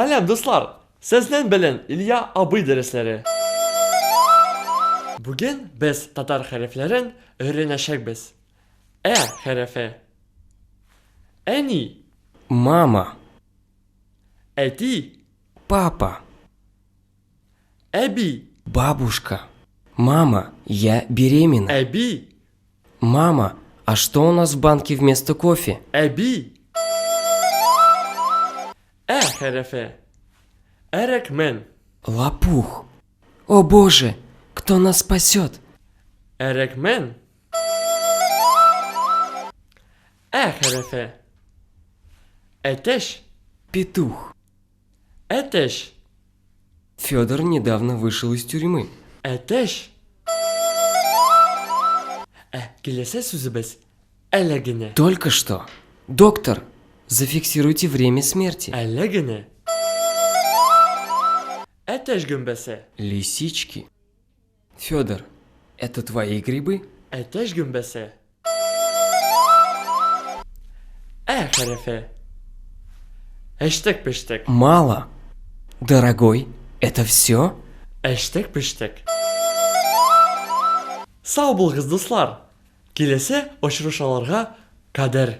Selam dostlar. Sizden bilen İlya Abı dersleri. Bugün biz Tatar harflerin öğreneceğiz. E harfi. Eni. Мама, Eti. папа, Ebi. бабушка. Мама, я беременна. Ebi. Мама, а что у нас в банке вместо кофе? Ebi. E harfi. Erekmen. Лопух. О боже, кто нас спасет? Erekmen. E harfi. Eteş. Петух. Eteş. Федор недавно вышел из тюрьмы. Ateş. Келесе sözümüz. Elegine. Только что. Доктор, зафиксируйте время смерти. Elegine. Ateş gümbesi. Лисички. Федор, это твои грибы? Ateş gümbesi. Harfi. Eştek piştek. Мало. Дорогой, это все? Eştek piştek. Sağ bulunuz dostlar. Келесе очрашуларга кадер.